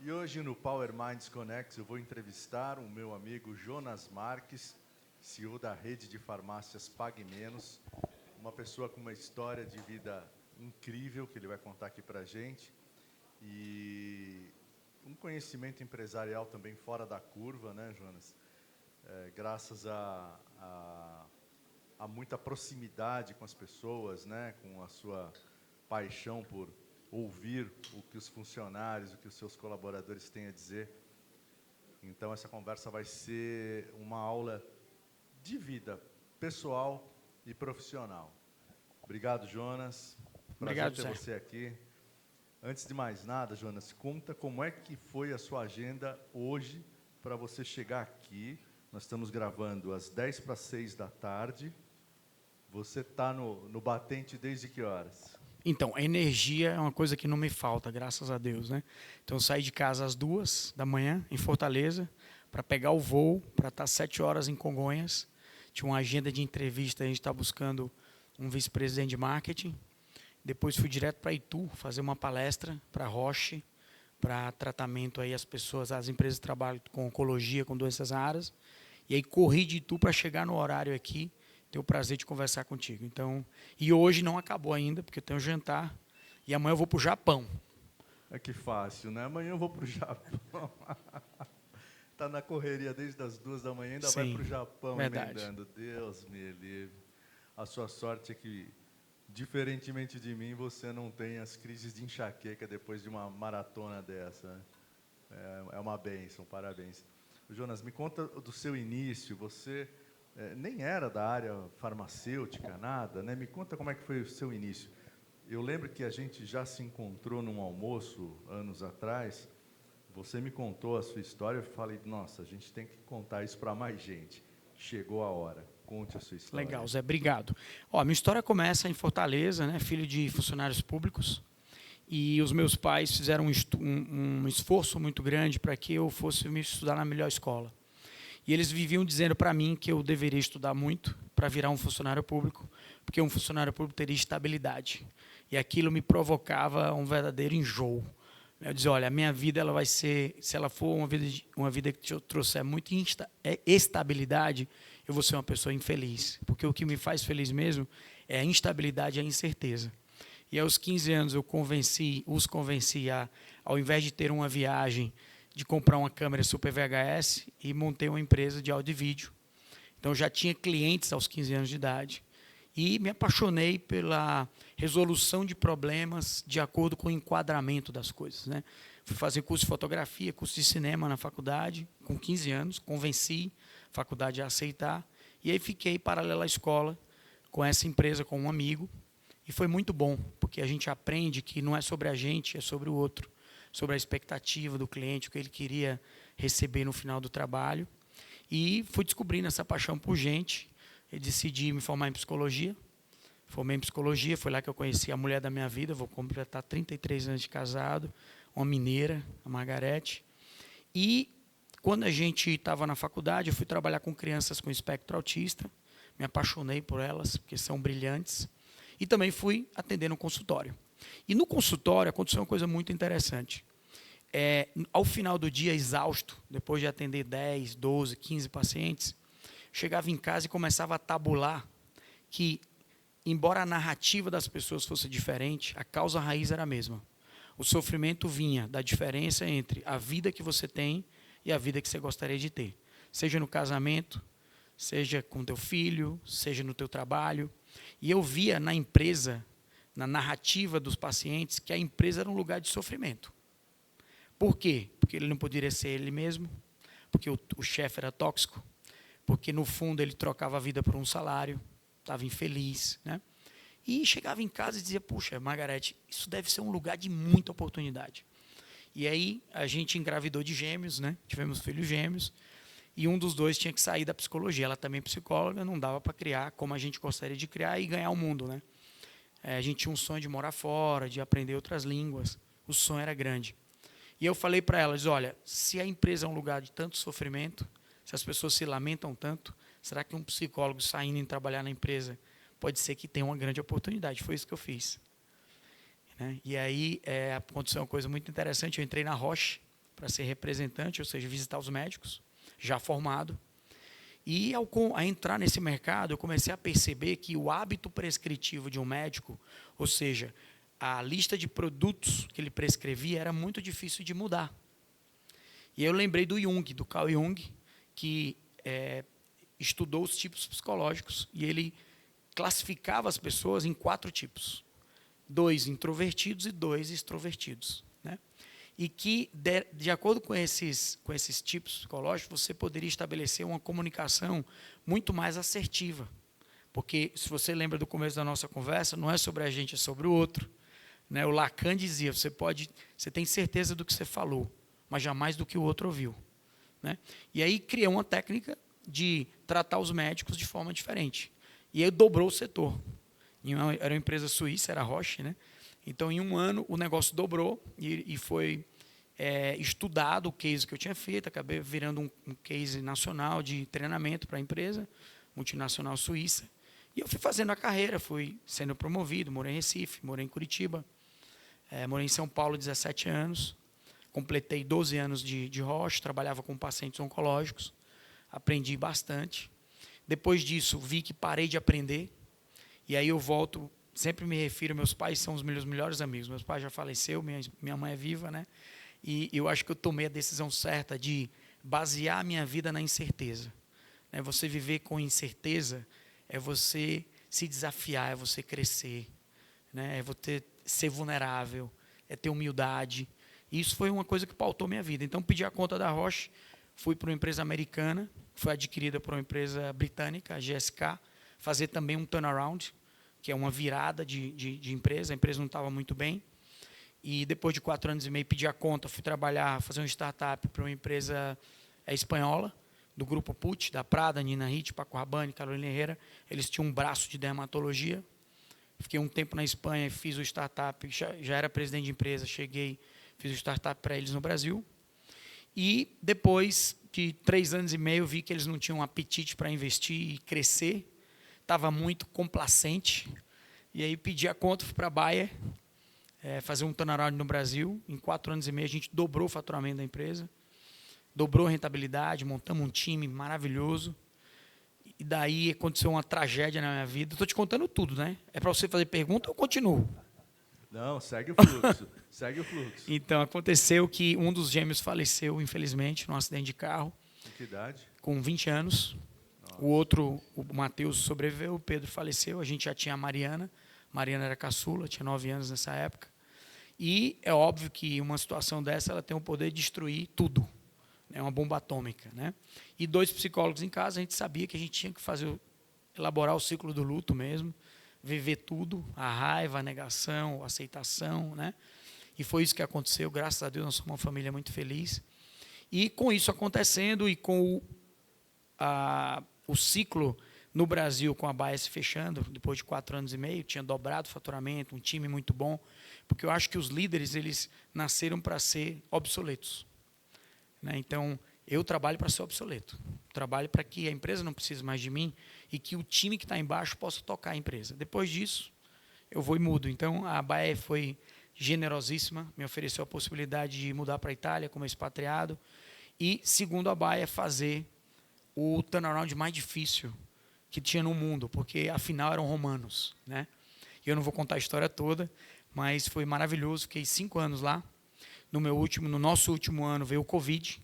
E hoje no Power Minds Connect eu vou entrevistar o meu amigo Jonas Marques, CEO da rede de farmácias Pague Menos, uma pessoa com uma história de vida incrível que ele vai contar aqui para a gente e um conhecimento empresarial também fora da curva, né, Jonas? Graças a muita proximidade com as pessoas, né, com a sua paixão por ouvir o que os funcionários, o que os seus colaboradores têm a dizer. Então, essa conversa vai ser uma aula de vida pessoal e profissional. Obrigado, Jonas. Prazer Obrigado, ter Zé. você aqui. Antes de mais nada, Jonas, conta como é que foi a sua agenda hoje para você chegar aqui. Nós estamos gravando às 5:50 da tarde. Você está no batente desde que horas? Então, a energia é uma coisa que não me falta, graças a Deus, né? Então, eu saí de casa às 2 da manhã, em Fortaleza, para pegar o voo, para estar 7 horas em Congonhas. Tinha uma agenda de entrevista, a gente está buscando um vice-presidente de marketing. Depois fui direto para Itu, fazer uma palestra para Roche, para tratamento aí as pessoas, as empresas que trabalham com oncologia, com doenças raras. E aí corri de Itu para chegar no horário aqui, ter o prazer de conversar contigo. Então, e hoje não acabou ainda, porque eu tenho jantar, e amanhã eu vou para o Japão. É que fácil, né? Amanhã eu vou para o Japão. Está na correria desde as 2 da manhã, ainda vai Sim, para o Japão verdade. emendando. Deus me livre. A sua sorte é que, diferentemente de mim, você não tem as crises de enxaqueca depois de uma maratona dessa, né? É uma bênção, parabéns. Jonas, me conta do seu início. Você nem era da área farmacêutica, nada, né? Me conta como é que foi o seu início. Eu lembro que a gente já se encontrou num almoço anos atrás. Você me contou a sua história, eu falei, nossa, a gente tem que contar isso para mais gente. Chegou a hora. Conte a sua história. Legal, Zé, obrigado. Ó, minha história começa em Fortaleza, né, filho de funcionários públicos, e os meus pais fizeram um esforço muito grande para que eu fosse me estudar na melhor escola. E eles viviam dizendo para mim que eu deveria estudar muito para virar um funcionário público, porque um funcionário público teria estabilidade. E aquilo me provocava um verdadeiro enjoo. Eu dizia, olha, a minha vida ela vai ser, se ela for uma vida que te trouxer muita estabilidade, eu vou ser uma pessoa infeliz. Porque o que me faz feliz mesmo é a instabilidade e a incerteza. E aos 15 anos eu os convenci a, ao invés de ter uma viagem, de comprar uma câmera Super VHS e montei uma empresa de áudio e vídeo. Então, eu já tinha clientes aos 15 anos de idade e me apaixonei pela resolução de problemas de acordo com o enquadramento das coisas, né? Fui fazer curso de fotografia, curso de cinema na faculdade, com 15 anos, convenci a faculdade a aceitar, e aí fiquei paralelo à escola com essa empresa, com um amigo, e foi muito bom, porque a gente aprende que não é sobre a gente, é sobre o outro, sobre a expectativa do cliente, o que ele queria receber no final do trabalho. E fui descobrindo essa paixão por gente. Eu decidi me formar em psicologia. Formei em psicologia, foi lá que eu conheci a mulher da minha vida. Vou completar 33 anos de casado, uma mineira, a Margarete. E quando a gente estava na faculdade, eu fui trabalhar com crianças com espectro autista. Me apaixonei por elas, porque são brilhantes. E também fui atender no consultório. E no consultório aconteceu uma coisa muito interessante. Ao final do dia, exausto, depois de atender 10, 12, 15 pacientes, chegava em casa e começava a tabular que, embora a narrativa das pessoas fosse diferente, a causa raiz era a mesma. O sofrimento vinha da diferença entre a vida que você tem e a vida que você gostaria de ter. Seja no casamento, seja com teu filho, seja no teu trabalho. E eu via na empresa, na narrativa dos pacientes, que a empresa era um lugar de sofrimento. Por quê? Porque ele não poderia ser ele mesmo, porque o chefe era tóxico, porque no fundo ele trocava a vida por um salário, estava infeliz, né? E chegava em casa e dizia, puxa, Margarete, isso deve ser um lugar de muita oportunidade. E aí a gente engravidou de gêmeos, né? Tivemos filhos gêmeos, e um dos dois tinha que sair da psicologia. Ela também é psicóloga, não dava para criar como a gente gostaria de criar e ganhar o mundo, né? A gente tinha um sonho de morar fora, de aprender outras línguas. O sonho era grande. E eu falei para elas, olha, se a empresa é um lugar de tanto sofrimento, se as pessoas se lamentam tanto, será que um psicólogo saindo e trabalhar na empresa pode ser que tenha uma grande oportunidade? Foi isso que eu fiz. Né? E aí aconteceu uma coisa muito interessante, eu entrei na Roche, para ser representante, ou seja, visitar os médicos, já formado. E ao entrar nesse mercado, eu comecei a perceber que o hábito prescritivo de um médico, ou seja, a lista de produtos que ele prescrevia, era muito difícil de mudar. E eu lembrei do Jung, do Carl Jung, que estudou os tipos psicológicos e ele classificava as pessoas em 4 tipos. 2 introvertidos e 2 extrovertidos, né? E que, de acordo com esses tipos psicológicos, você poderia estabelecer uma comunicação muito mais assertiva. Porque, se você lembra do começo da nossa conversa, não é sobre a gente, é sobre o outro. Né? O Lacan dizia, você tem certeza do que você falou, mas jamais do que o outro ouviu. Né? E aí criou uma técnica de tratar os médicos de forma diferente. E aí dobrou o setor. Era uma empresa suíça, era a Roche, né? Então, em um ano, o negócio dobrou e foi estudado o case que eu tinha feito, acabei virando um case nacional de treinamento para a empresa, multinacional suíça. E eu fui fazendo a carreira, fui sendo promovido, morei em Recife, morei em Curitiba, morei em São Paulo 17 anos, completei 12 anos de Roche, trabalhava com pacientes oncológicos, aprendi bastante. Depois disso, vi que parei de aprender, e aí eu volto, sempre me refiro, meus pais são os meus melhores amigos, meus pais já faleceram, minha mãe é viva, né? E eu acho que eu tomei a decisão certa de basear a minha vida na incerteza. Você viver com incerteza é você se desafiar, é você crescer, né? É você ser vulnerável, é ter humildade. E isso foi uma coisa que pautou minha vida. Então, pedi a conta da Roche, fui para uma empresa americana, foi adquirida por uma empresa britânica, a GSK, fazer também um turnaround, que é uma virada de empresa. A empresa não estava muito bem. E depois de 4 anos e meio, pedi a conta, fui trabalhar, fazer uma startup para uma empresa espanhola, do grupo Pucci, da Prada, Nina Ricci, Paco Rabanne, Carolina Herrera. Eles tinham um braço de dermatologia. Fiquei um tempo na Espanha, fiz o startup, já era presidente de empresa, cheguei, fiz o startup para eles no Brasil. E depois de 3 anos e meio, vi que eles não tinham apetite para investir e crescer. Estava muito complacente. E aí pedi a conta, fui para a Bayer, fazer um turnaround no Brasil. Em 4 anos e meio, a gente dobrou o faturamento da empresa, dobrou a rentabilidade, montamos um time maravilhoso. E daí aconteceu uma tragédia na minha vida. Estou te contando tudo, né? É para você fazer pergunta ou eu continuo? Não, segue o fluxo. Segue o fluxo. Então, aconteceu que um dos gêmeos faleceu, infelizmente, num acidente de carro. Com que idade? Com 20 anos. Nossa. O outro, o Matheus, sobreviveu, o Pedro faleceu. A gente já tinha a Mariana. Mariana era caçula, tinha 9 anos nessa época. E é óbvio que uma situação dessa ela tem o poder de destruir tudo. É uma bomba atômica, né? E 2 psicólogos em casa, a gente sabia que a gente tinha que elaborar o ciclo do luto mesmo, viver tudo, a raiva, a negação, a aceitação, né? E foi isso que aconteceu, graças a Deus, nós somos uma família muito feliz. E com isso acontecendo e com o ciclo no Brasil, com a Bayer se fechando, depois de 4 anos e meio, tinha dobrado o faturamento, um time muito bom, porque eu acho que os líderes, eles nasceram para ser obsoletos. Então, eu trabalho para ser obsoleto. Trabalho para que a empresa não precise mais de mim e que o time que está embaixo possa tocar a empresa. Depois disso, eu vou e mudo. Então, a Bayer foi generosíssima, me ofereceu a possibilidade de mudar para a Itália como expatriado e, segundo a Bayer, fazer o turnaround mais difícil que tinha no mundo, porque, afinal, eram romanos. Né? Eu não vou contar a história toda, mas foi maravilhoso. Fiquei 5 anos lá. No nosso último ano veio o Covid,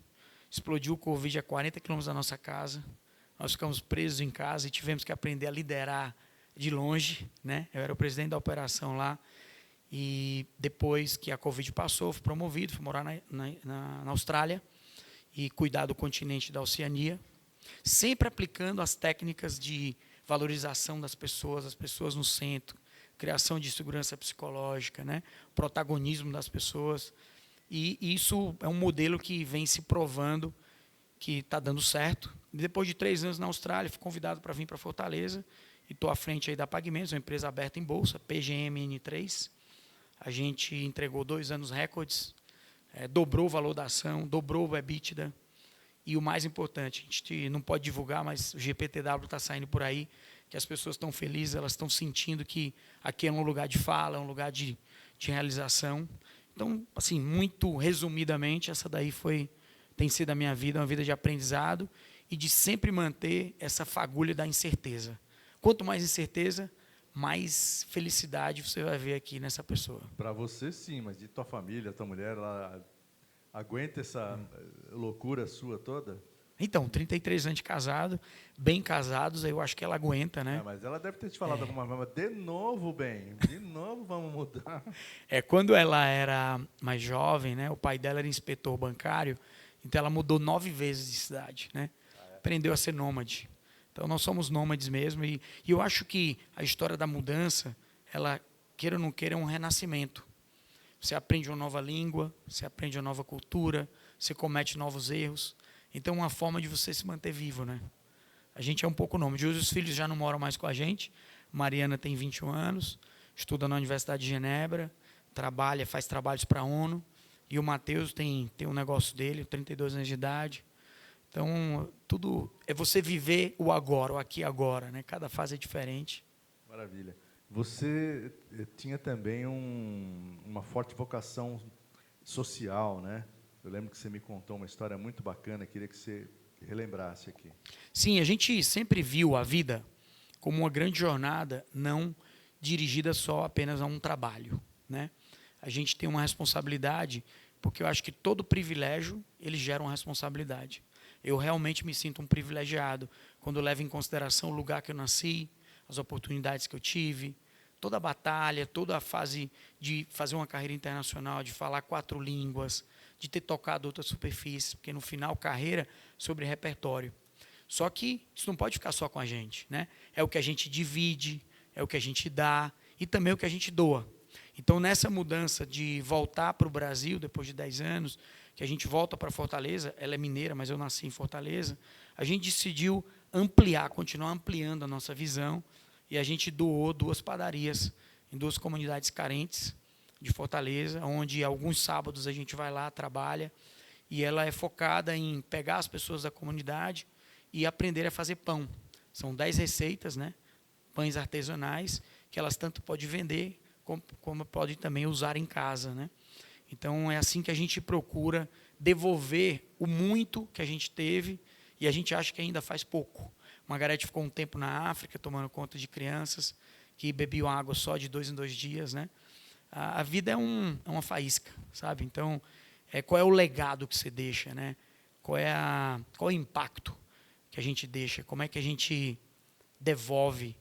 explodiu o Covid a 40 quilômetros da nossa casa, nós ficamos presos em casa e tivemos que aprender a liderar de longe, né? Eu era o presidente da operação lá e depois que a Covid passou, fui promovido, fui morar na Austrália e cuidar do continente da Oceania, sempre aplicando as técnicas de valorização das pessoas, as pessoas no centro, criação de segurança psicológica, né? Protagonismo das pessoas. E isso é um modelo que vem se provando que está dando certo. Depois de 3 anos na Austrália, fui convidado para vir para Fortaleza e estou à frente aí da Pagamentos, uma empresa aberta em bolsa, PGMN3. A gente entregou 2 anos recordes, dobrou o valor da ação, dobrou o EBITDA. E o mais importante, a gente não pode divulgar, mas o GPTW está saindo por aí, que as pessoas estão felizes, elas estão sentindo que aqui é um lugar de fala, um lugar de realização. Então, assim, muito resumidamente, essa daí tem sido a minha vida, uma vida de aprendizado e de sempre manter essa fagulha da incerteza. Quanto mais incerteza, mais felicidade você vai ver aqui nessa pessoa. Para você, sim, mas de tua família, tua mulher, ela aguenta essa loucura sua toda? Então, 33 anos de casado, bem casados, eu acho que ela aguenta, né? Mas ela deve ter te falado alguma forma, de novo, bem, de novo vamos mudar. Quando ela era mais jovem, né, o pai dela era inspetor bancário, então ela mudou 9 vezes de cidade, né? Aprendeu a ser nômade. Então nós somos nômades mesmo e eu acho que a história da mudança, ela queira ou não queira é um renascimento. Você aprende uma nova língua, você aprende uma nova cultura, você comete novos erros. Então é uma forma de você se manter vivo, né? A gente é um pouco nômade. Hoje os filhos já não moram mais com a gente. Mariana tem 21 anos, estuda na Universidade de Genebra, trabalha, faz trabalhos para a ONU. E o Matheus tem um negócio dele, 32 anos de idade. Então, tudo é você viver o agora, o aqui e agora, né? Cada fase é diferente. Maravilha. Você tinha também uma forte vocação social, né? Eu lembro que você me contou uma história muito bacana, queria que você relembrasse aqui. Sim, a gente sempre viu a vida como uma grande jornada, não dirigida só apenas a um trabalho, né? A gente tem uma responsabilidade, porque eu acho que todo privilégio, ele gera uma responsabilidade. Eu realmente me sinto um privilegiado quando eu levo em consideração o lugar que eu nasci, as oportunidades que eu tive, toda a batalha, toda a fase de fazer uma carreira internacional, de falar 4 línguas, de ter tocado outras superfícies, porque no final, carreira sobre repertório. Só que isso não pode ficar só com a gente, né? É o que a gente divide, é o que a gente dá e também é o que a gente doa. Então, nessa mudança de voltar para o Brasil, depois de 10 anos, que a gente volta para Fortaleza, ela é mineira, mas eu nasci em Fortaleza, a gente decidiu ampliar, continuar ampliando a nossa visão, e a gente doou 2 padarias em 2 comunidades carentes de Fortaleza, onde alguns sábados a gente vai lá, trabalha, e ela é focada em pegar as pessoas da comunidade e aprender a fazer pão. São 10 receitas, né? Pães artesanais, que elas tanto podem vender, como podem também usar em casa, né? Então, é assim que a gente procura devolver o muito que a gente teve e a gente acha que ainda faz pouco. Margarete ficou um tempo na África, tomando conta de crianças que bebiam água só de 2 em 2 dias, né? A vida é uma faísca, sabe? Então, qual é o legado que você deixa, né? Qual é o impacto que a gente deixa? Como é que a gente devolve,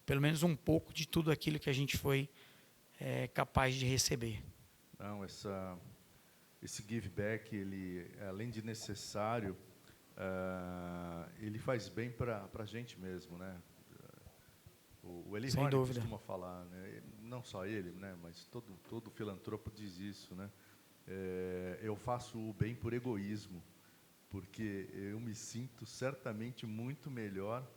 pelo menos um pouco de tudo aquilo que a gente foi capaz de receber? Não, esse give back, ele, além de necessário, ele faz bem para a gente mesmo, né? O Eli Sem Horne dúvida. costuma falar, né? Não só ele, né? Mas todo filantropo diz isso, né? Eu faço o bem por egoísmo, porque eu me sinto certamente muito melhor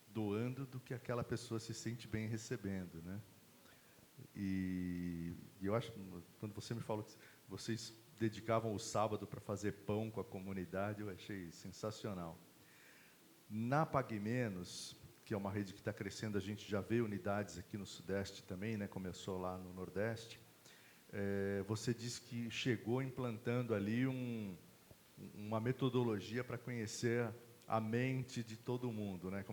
doando do que aquela pessoa se sente bem recebendo, né? E eu acho, quando você me falou que vocês dedicavam o sábado para fazer pão com a comunidade, eu achei sensacional. Na Pague Menos, que é uma rede que está crescendo, a gente já vê unidades aqui no Sudeste também, né? Começou lá no Nordeste. Você disse que chegou implantando ali uma metodologia para conhecer a mente de todo mundo, né?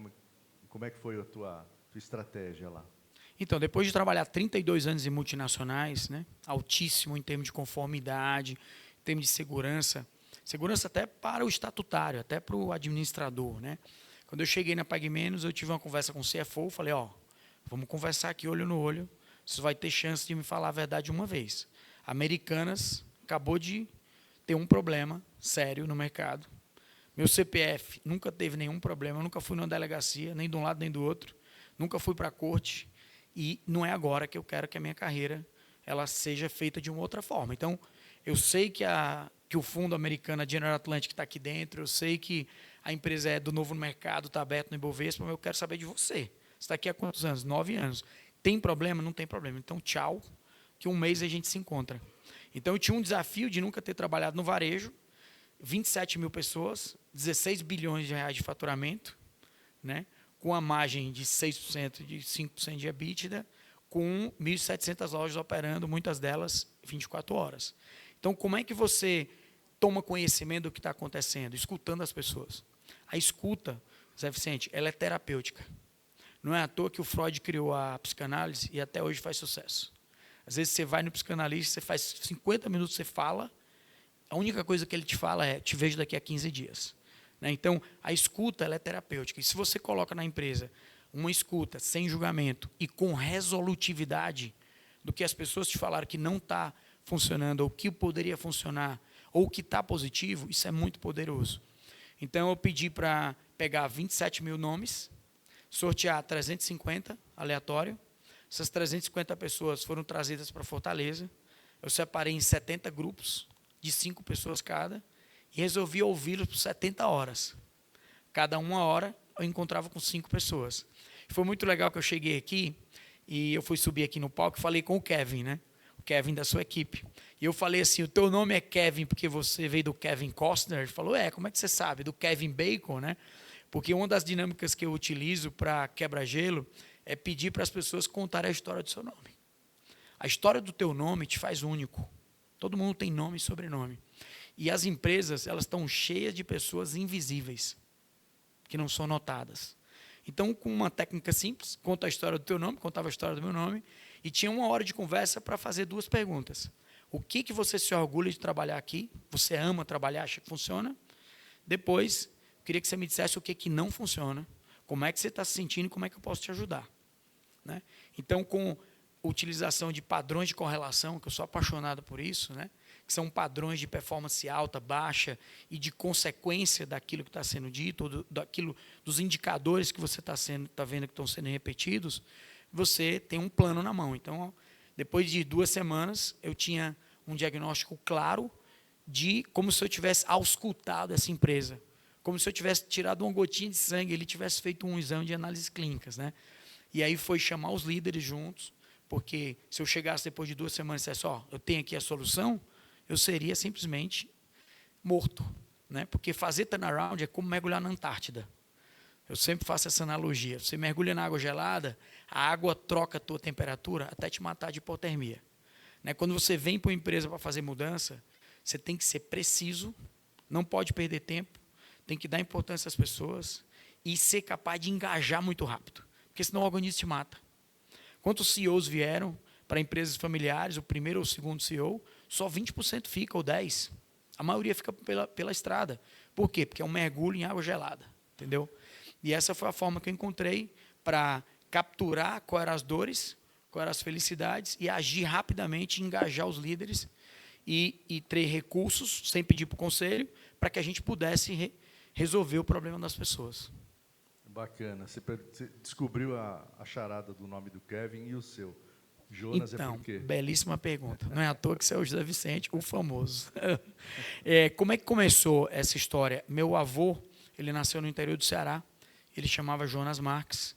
Como é que foi a tua estratégia lá? Então, depois de trabalhar 32 anos em multinacionais, né, altíssimo em termos de conformidade, em termos de segurança até para o estatutário, até para o administrador, né? Quando eu cheguei na Pague Menos, eu tive uma conversa com o CFO, falei, vamos conversar aqui olho no olho, você vai ter chance de me falar a verdade uma vez. Americanas acabou de ter um problema sério no mercado. Meu CPF nunca teve nenhum problema, eu nunca fui numa delegacia, nem de um lado nem do outro, nunca fui para a corte, e não é agora que eu quero que a minha carreira ela seja feita de uma outra forma. Então, eu sei que o fundo americano, a General Atlantic, está aqui dentro, eu sei que a empresa é do novo mercado, está aberto no Ibovespa, mas eu quero saber de você. Você está aqui há quantos anos? 9 anos. Tem problema? Não tem problema. Então, tchau, que um mês a gente se encontra. Então, eu tinha um desafio de nunca ter trabalhado no varejo, 27 mil pessoas, 16 bilhões de reais de faturamento, né? Com a margem de 6%, de 5% de EBITDA, com 1.700 lojas operando, muitas delas 24 horas. Então, como é que você toma conhecimento do que está acontecendo? Escutando as pessoas. A escuta, Zé Vicente, ela é terapêutica. Não é à toa que o Freud criou a psicanálise e até hoje faz sucesso. Às vezes você vai no psicanalista, você faz 50 minutos, você fala, a única coisa que ele te fala é, te vejo daqui a 15 dias. Né? Então, a escuta ela é terapêutica. E se você coloca na empresa uma escuta sem julgamento e com resolutividade do que as pessoas te falaram que não está funcionando, ou que poderia funcionar, ou que está positivo, isso é muito poderoso. Então, eu pedi para pegar 27 mil nomes, sortear 350, aleatório. Essas 350 pessoas foram trazidas para Fortaleza. Eu separei em 70 grupos, de 5 pessoas cada, e resolvi ouvi-los por 70 horas. Cada 1 hora, eu encontrava com 5 pessoas. Foi muito legal que eu cheguei aqui, e eu fui subir aqui no palco e falei com o Kevin, né? O Kevin da sua equipe. E eu falei assim, o teu nome é Kevin porque você veio do Kevin Costner? Ele falou, como é que você sabe? Do Kevin Bacon, né? Porque uma das dinâmicas que eu utilizo para quebra-gelo é pedir para as pessoas contarem a história do seu nome. A história do teu nome te faz único. Todo mundo tem nome e sobrenome. E as empresas, elas estão cheias de pessoas invisíveis, que não são notadas. Então, com uma técnica simples, conta a história do teu nome, contava a história do meu nome, e tinha 1 hora de conversa para fazer 2 perguntas. O que você se orgulha de trabalhar aqui? Você ama trabalhar, acha que funciona? Depois, queria que você me dissesse o que não funciona, como é que você está se sentindo e como é que eu posso te ajudar. Né? Então, com utilização de padrões de correlação, que eu sou apaixonado por isso, né? Que são padrões de performance alta, baixa e de consequência daquilo que está sendo dito, dos indicadores que você está vendo que estão sendo repetidos, você tem um plano na mão. Então, depois de 2 semanas, eu tinha um diagnóstico claro de como se eu tivesse auscultado essa empresa, como se eu tivesse tirado uma gotinha de sangue, ele tivesse feito um exame de análises clínicas, né? E aí foi chamar os líderes juntos, porque se eu chegasse depois de 2 semanas e dissesse, eu tenho aqui a solução, eu seria simplesmente morto. Né? Porque fazer turnaround é como mergulhar na Antártida. Eu sempre faço essa analogia. Você mergulha na água gelada, a água troca a tua temperatura até te matar de hipotermia. Né? Quando você vem para uma empresa para fazer mudança, você tem que ser preciso, não pode perder tempo, tem que dar importância às pessoas e ser capaz de engajar muito rápido. Porque senão o organismo te mata. Quantos CEOs vieram para empresas familiares, o primeiro ou o segundo CEO, só 20% fica, ou 10%. A maioria fica pela estrada. Por quê? Porque é um mergulho em água gelada. Entendeu? E essa foi a forma que eu encontrei para capturar quais eram as dores, quais eram as felicidades e agir rapidamente, engajar os líderes e ter recursos, sem pedir para o conselho, para que a gente pudesse resolver o problema das pessoas. Bacana. Você descobriu a charada do nome do Kevin e o seu. Jonas então, é por quê? Belíssima pergunta. Não é à toa que você é o José Vicente, o famoso. Como é que começou essa história? Meu avô, ele nasceu no interior do Ceará, ele chamava Jonas Marques,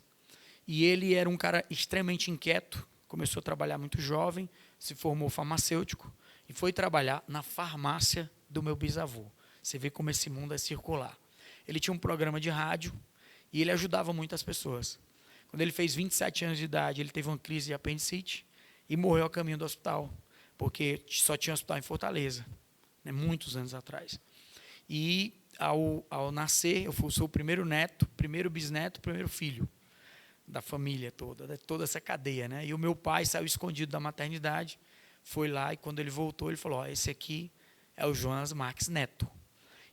e ele era um cara extremamente inquieto, começou a trabalhar muito jovem, se formou farmacêutico, e foi trabalhar na farmácia do meu bisavô. Você vê como esse mundo é circular. Ele tinha um programa de rádio, e ele ajudava muitas pessoas. Quando ele fez 27 anos de idade, ele teve uma crise de apendicite e morreu a caminho do hospital, porque só tinha um hospital em Fortaleza, né, muitos anos atrás. E, ao nascer, eu sou o primeiro neto, primeiro bisneto, primeiro filho da família toda, de toda essa cadeia. Né? E o meu pai saiu escondido da maternidade, foi lá e, quando ele voltou, ele falou, esse aqui é o Jonas Marques Neto.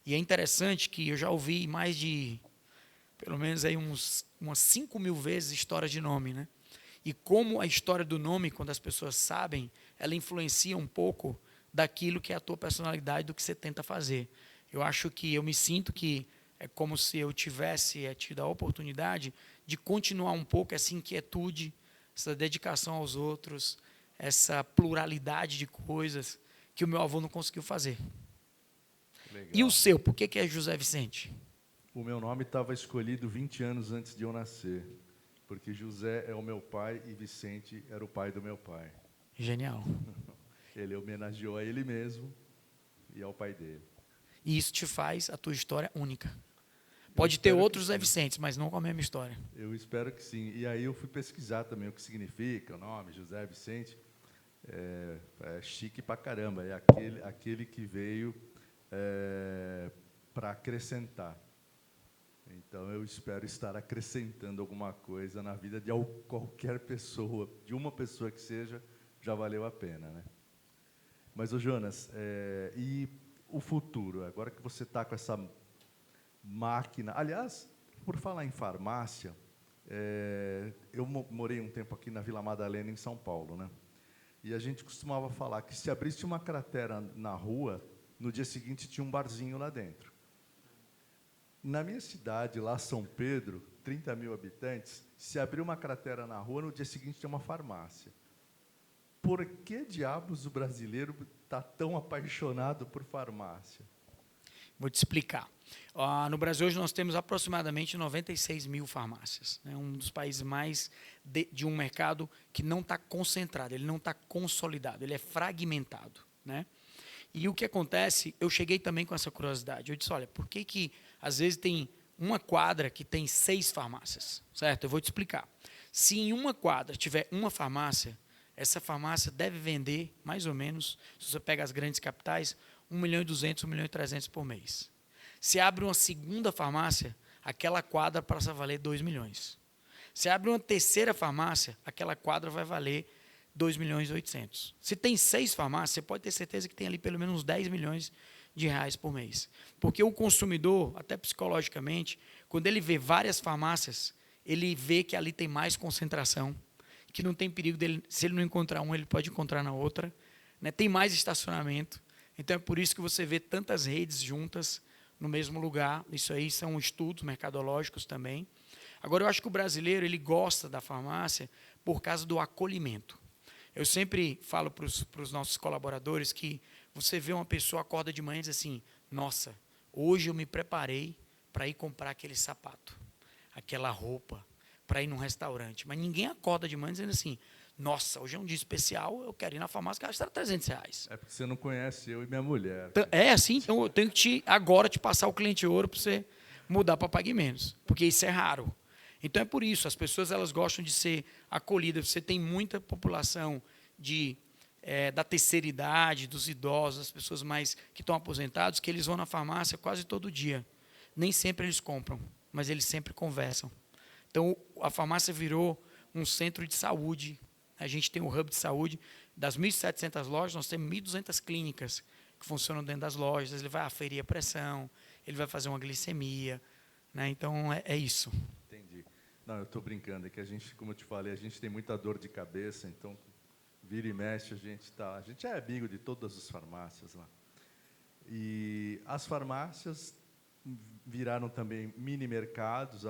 E é interessante que eu já ouvi mais de pelo menos aí umas 5.000 vezes história de nome, né? E como a história do nome, quando as pessoas sabem, ela influencia um pouco daquilo que é a tua personalidade, do que você tenta fazer. Eu me sinto que é como se eu tivesse tido a oportunidade de continuar um pouco essa inquietude, essa dedicação aos outros, essa pluralidade de coisas que o meu avô não conseguiu fazer. Legal. E o seu, por que é José Vicente? O meu nome estava escolhido 20 anos antes de eu nascer, porque José é o meu pai e Vicente era o pai do meu pai. Genial. Ele homenageou a ele mesmo e ao pai dele. E isso te faz a tua história única. Pode ter espero que outros sim. Zé Vicentes, mas não com a mesma história. Eu espero que sim. E aí eu fui pesquisar também o que significa o nome, José Vicente. É chique pra caramba. É aquele que veio para acrescentar. Então, eu espero estar acrescentando alguma coisa na vida de qualquer pessoa, de uma pessoa que seja, já valeu a pena, né? Mas, ô Jonas, e o futuro? Agora que você está com essa máquina... Aliás, por falar em farmácia, eu morei um tempo aqui na Vila Madalena, em São Paulo, né? E a gente costumava falar que se abrisse uma cratera na rua, no dia seguinte tinha um barzinho lá dentro. Na minha cidade, lá São Pedro, 30 mil habitantes, se abrir uma cratera na rua, no dia seguinte tem uma farmácia. Por que diabos o brasileiro está tão apaixonado por farmácia? Vou te explicar. No Brasil, hoje, nós temos aproximadamente 96 mil farmácias. É um dos países mais de um mercado que não está concentrado, ele não está consolidado, ele é fragmentado, né? E o que acontece, eu cheguei também com essa curiosidade. Eu disse, olha, por que às vezes tem uma quadra que tem 6 farmácias? Certo? Eu vou te explicar. Se em uma quadra tiver uma farmácia, essa farmácia deve vender, mais ou menos, se você pega as grandes capitais, 1.200.000, 1.300.000 por mês. Se abre uma segunda farmácia, aquela quadra passa a valer 2 milhões. Se abre uma terceira farmácia, aquela quadra vai valer 2.800.000. Se tem 6 farmácias, você pode ter certeza que tem ali pelo menos uns 10 milhões de reais por mês. Porque o consumidor, até psicologicamente, quando ele vê várias farmácias, ele vê que ali tem mais concentração, que não tem perigo dele, se ele não encontrar uma, ele pode encontrar na outra, né? Tem mais estacionamento. Então é por isso que você vê tantas redes juntas no mesmo lugar. Isso aí são estudos mercadológicos também. Agora, eu acho que o brasileiro ele gosta da farmácia por causa do acolhimento. Eu sempre falo para os nossos colaboradores que você vê uma pessoa acorda de manhã e diz assim, nossa, hoje eu me preparei para ir comprar aquele sapato, aquela roupa, para ir num restaurante. Mas ninguém acorda de manhã dizendo assim, nossa, hoje é um dia especial, eu quero ir na farmácia gastar R$300. É porque você não conhece eu e minha mulher. É assim, então eu tenho que agora te passar o cliente ouro para você mudar para Pague Menos, porque isso é raro. Então é por isso, as pessoas elas gostam de ser acolhidas. Você tem muita população da terceira idade, dos idosos, as pessoas mais que estão aposentados, que eles vão na farmácia quase todo dia. Nem sempre eles compram, mas eles sempre conversam. Então a farmácia virou um centro de saúde. A gente tem um hub de saúde. Das 1.700 lojas, nós temos 1.200 clínicas que funcionam dentro das lojas. Ele vai aferir a pressão, ele vai fazer uma glicemia, né? Então é isso. Entendi. Não, eu estou brincando, é que a gente, como eu te falei, a gente tem muita dor de cabeça, então, vira e mexe, a gente é amigo de todas as farmácias lá. E as farmácias viraram também mini-mercados,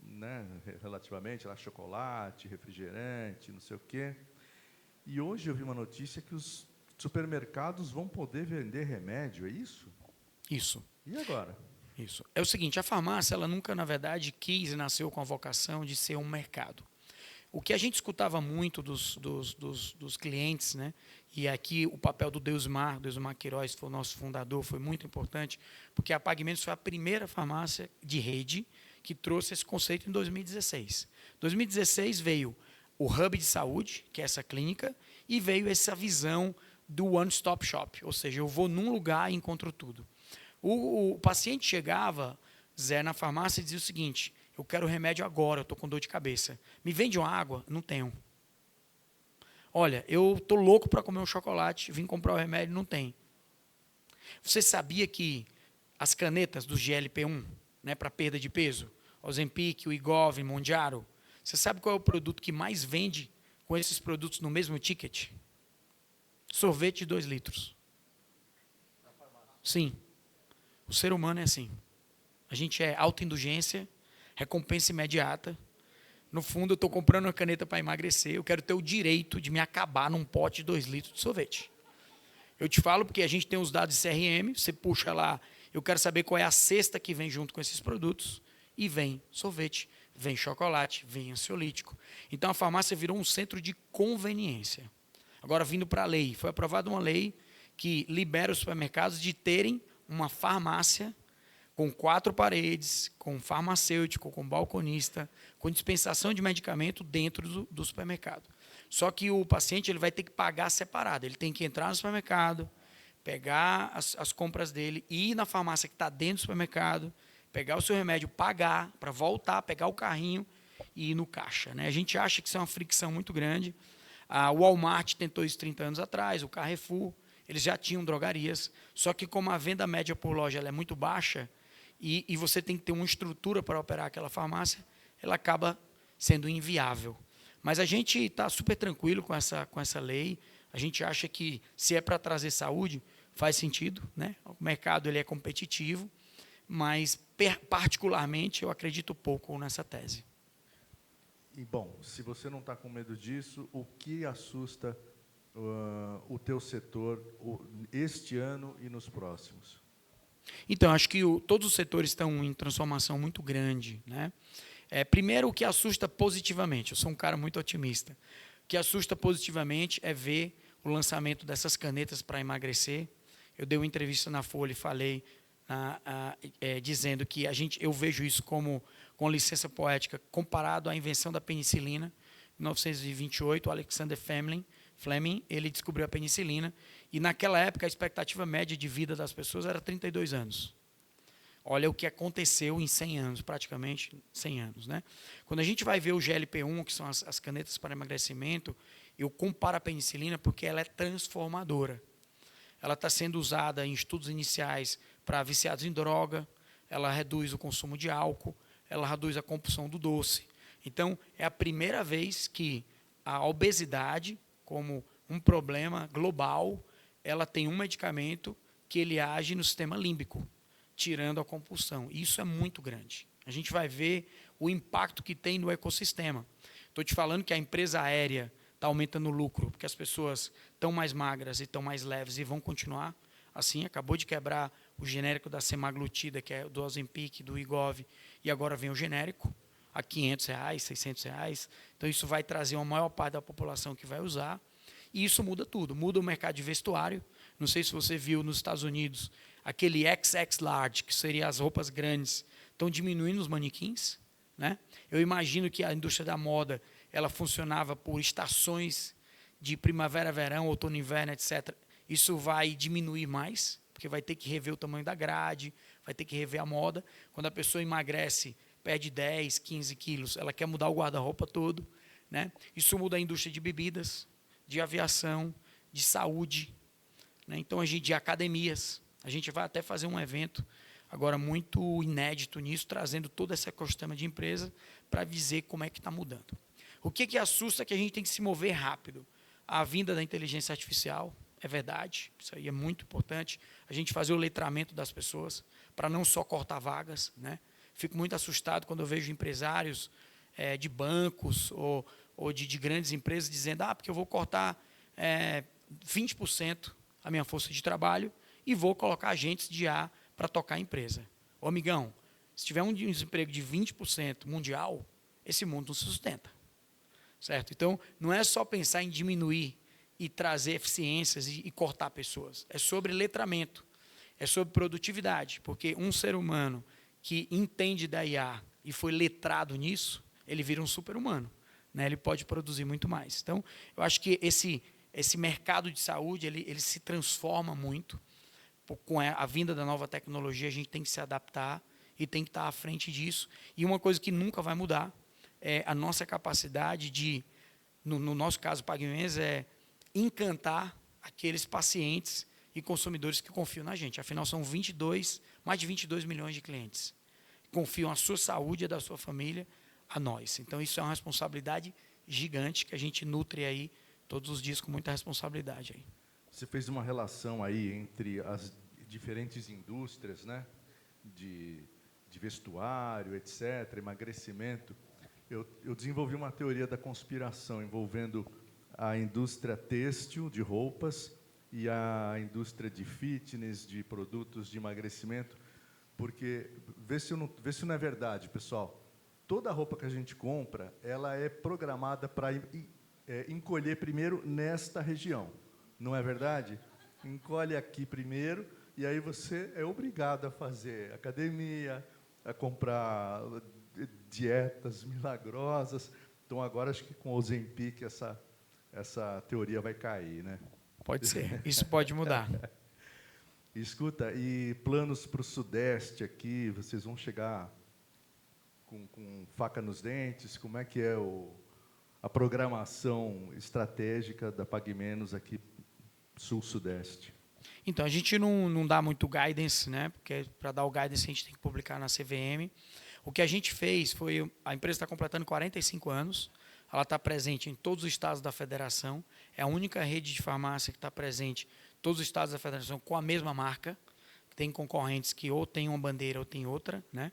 né, relativamente, lá, chocolate, refrigerante, não sei o quê. E hoje eu vi uma notícia que os supermercados vão poder vender remédio, é isso? Isso. E agora? Isso. É o seguinte, a farmácia, ela nunca, na verdade, quis e nasceu com a vocação de ser um mercado. O que a gente escutava muito dos clientes, né? E aqui o papel do Deusmar Queiroz, foi o nosso fundador, foi muito importante, porque a Pague Menos foi a primeira farmácia de rede que trouxe esse conceito em 2016. Em 2016 veio o Hub de Saúde, que é essa clínica, e veio essa visão do One Stop Shop, ou seja, eu vou num lugar e encontro tudo. O paciente chegava, Zé, na farmácia e dizia o seguinte, eu quero remédio agora, eu estou com dor de cabeça. Me vende uma água? Não tenho. Olha, eu estou louco para comer um chocolate, vim comprar o remédio, não tem. Você sabia que as canetas do GLP-1, né, para perda de peso, Ozempic, o Wegovy, Mounjaro, você sabe qual é o produto que mais vende com esses produtos no mesmo ticket? Sorvete de 2 litros. Sim. O ser humano é assim. A gente é autoindulgência, recompensa imediata. No fundo, eu estou comprando uma caneta para emagrecer, eu quero ter o direito de me acabar num pote de 2 litros de sorvete. Eu te falo porque a gente tem os dados de CRM, você puxa lá, eu quero saber qual é a cesta que vem junto com esses produtos, e vem sorvete, vem chocolate, vem ansiolítico. Então, a farmácia virou um centro de conveniência. Agora, vindo para a lei, foi aprovada uma lei que libera os supermercados de terem uma farmácia com 4 paredes, com farmacêutico, com balconista, com dispensação de medicamento dentro do supermercado. Só que o paciente ele vai ter que pagar separado. Ele tem que entrar no supermercado, pegar as compras dele, ir na farmácia que está dentro do supermercado, pegar o seu remédio, pagar, para voltar, pegar o carrinho e ir no caixa. Né? A gente acha que isso é uma fricção muito grande. O Walmart tentou isso 30 anos atrás, o Carrefour, eles já tinham drogarias, só que como a venda média por loja ela é muito baixa, e você tem que ter uma estrutura para operar aquela farmácia, ela acaba sendo inviável. Mas a gente está super tranquilo com essa lei, a gente acha que se é para trazer saúde, faz sentido, né? O mercado ele é competitivo, mas particularmente eu acredito pouco nessa tese. E, bom, se você não está com medo disso, o que assusta o teu setor este ano e nos próximos? Então, acho que todos os setores estão em transformação muito grande. Né? Primeiro, o que assusta positivamente, eu sou um cara muito otimista, o que assusta positivamente é ver o lançamento dessas canetas para emagrecer. Eu dei uma entrevista na Folha e falei, dizendo que eu vejo isso como, com licença poética, comparado à invenção da penicilina. Em 1928, o Alexander Fleming ele descobriu a penicilina, e naquela época a expectativa média de vida das pessoas era 32 anos. Olha o que aconteceu em 100 anos, praticamente 100 anos. Né? Quando a gente vai ver o GLP-1, que são as canetas para emagrecimento, eu comparo a penicilina porque ela é transformadora. Ela está sendo usada em estudos iniciais para viciados em droga, ela reduz o consumo de álcool, ela reduz a compulsão do doce. Então, é a primeira vez que a obesidade, como um problema global, ela tem um medicamento que ele age no sistema límbico, tirando a compulsão. E isso é muito grande. A gente vai ver o impacto que tem no ecossistema. Estou te falando que a empresa aérea está aumentando o lucro, porque as pessoas estão mais magras e estão mais leves e vão continuar assim. Acabou de quebrar o genérico da semaglutida, que é do Ozempic, do Wegovy, e agora vem o genérico a R$500, R$600. Então, isso vai trazer uma maior parte da população que vai usar. E isso muda tudo. Muda o mercado de vestuário. Não sei se você viu nos Estados Unidos, aquele XX large, que seriam as roupas grandes, estão diminuindo os manequins. Né? Eu imagino que a indústria da moda ela funcionava por estações de primavera, verão, outono, inverno, etc. Isso vai diminuir mais, porque vai ter que rever o tamanho da grade, vai ter que rever a moda. Quando a pessoa emagrece, perde 10, 15 quilos, ela quer mudar o guarda-roupa todo. Né? Isso muda a indústria de bebidas, de aviação, de saúde. Né? Então, de academias. A gente vai até fazer um evento agora muito inédito nisso, trazendo todo esse ecossistema de empresa para dizer como é que está mudando. O que assusta é que a gente tem que se mover rápido. A vinda da inteligência artificial, é verdade, isso aí é muito importante. A gente fazer o letramento das pessoas, para não só cortar vagas. Né? Fico muito assustado quando eu vejo empresários de bancos ou de grandes empresas dizendo porque eu vou cortar 20% a minha força de trabalho e vou colocar agentes de IA para tocar a empresa. Ô, amigão, se tiver um desemprego de 20% mundial, esse mundo não se sustenta. Certo? Então, não é só pensar em diminuir e trazer eficiências e cortar pessoas. É sobre letramento, é sobre produtividade, porque um ser humano que entende da IA e foi letrado nisso, ele vira um super-humano. Né? Ele pode produzir muito mais. Então, eu acho que esse mercado de saúde ele se transforma muito. Com a vinda da nova tecnologia, a gente tem que se adaptar e tem que estar à frente disso. E uma coisa que nunca vai mudar é a nossa capacidade de, no nosso caso, PagMens, encantar aqueles pacientes e consumidores que confiam na gente. Afinal, são mais de 22 milhões de clientes. Confiam a sua saúde e a da sua família a nós. Então, isso é uma responsabilidade gigante que a gente nutre aí todos os dias com muita responsabilidade. Aí. Você fez uma relação aí entre as diferentes indústrias, né? de vestuário, etc., emagrecimento. Eu desenvolvi uma teoria da conspiração envolvendo a indústria têxtil de roupas e a indústria de fitness, de produtos de emagrecimento, porque, vê se não é verdade, pessoal, toda roupa que a gente compra, ela é programada para encolher primeiro nesta região. Não é verdade? Encolhe aqui primeiro e aí você é obrigado a fazer academia, a comprar dietas milagrosas. Então, agora, acho que com o Ozempic essa teoria vai cair, né? Pode ser, isso pode mudar. Escuta, e planos para o Sudeste aqui, vocês vão chegar com faca nos dentes? Como é que é a programação estratégica da Pague Menos aqui Sul-Sudeste? Então, a gente não dá muito guidance, né? Porque para dar o guidance a gente tem que publicar na CVM. O que a gente fez foi, a empresa está completando 45 anos, ela está presente em todos os estados da federação, é a única rede de farmácia que está presente em todos os estados da federação com a mesma marca, tem concorrentes que ou tem uma bandeira ou tem outra, né?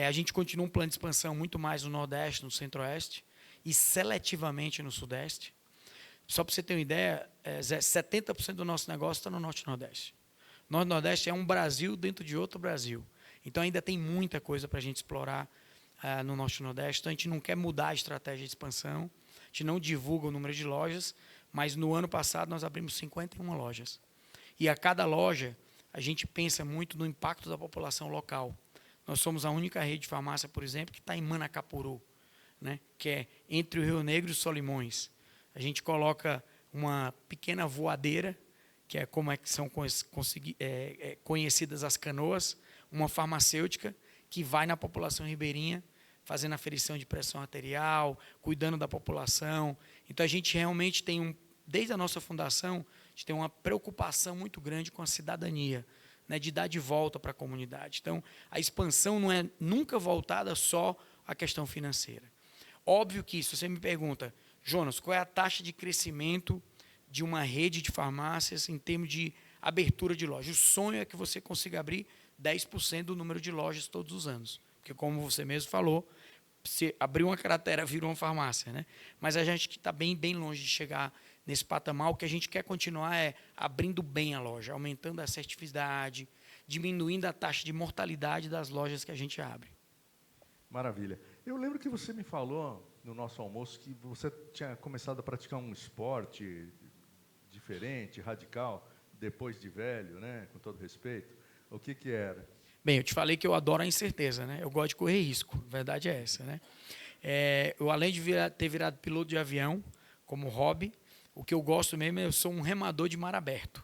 A gente continua um plano de expansão muito mais no Nordeste, no Centro-Oeste e seletivamente no Sudeste. Só para você ter uma ideia, 70% do nosso negócio está no Norte e Nordeste. O Norte e Nordeste é um Brasil dentro de outro Brasil. Então, ainda tem muita coisa para a gente explorar no Norte e Nordeste. Então, a gente não quer mudar a estratégia de expansão, a gente não divulga o número de lojas, mas no ano passado nós abrimos 51 lojas. E a cada loja, a gente pensa muito no impacto da população local. Nós somos a única rede de farmácia, por exemplo, que está em Manacapuru, né, que é entre o Rio Negro e os Solimões. A gente coloca uma pequena voadeira, que é como é que são conhecidas as canoas, uma farmacêutica que vai na população ribeirinha, fazendo aferição de pressão arterial, cuidando da população. Então, a gente realmente tem, desde a nossa fundação, a gente tem uma preocupação muito grande com a cidadania, né, de dar de volta para a comunidade. Então, a expansão não é nunca voltada só à questão financeira. Óbvio que, se você me pergunta, Jonas, qual é a taxa de crescimento de uma rede de farmácias em termos de abertura de lojas? O sonho é que você consiga abrir 10% do número de lojas todos os anos. Porque, como você mesmo falou, se abrir uma cratera, vira uma farmácia, né? Mas a gente está bem longe de chegar nesse patamar. O que a gente quer continuar é abrindo bem a loja, aumentando a assertividade, diminuindo a taxa de mortalidade das lojas que a gente abre. Maravilha. Eu lembro que você me falou no nosso almoço que você tinha começado a praticar um esporte diferente, radical, depois de velho, né? Com todo respeito. O que era? Bem, eu te falei que eu adoro a incerteza, né? Eu gosto de correr risco, a verdade é essa, né? Eu, além de ter virado piloto de avião como hobby, o que eu gosto mesmo é eu sou um remador de mar aberto,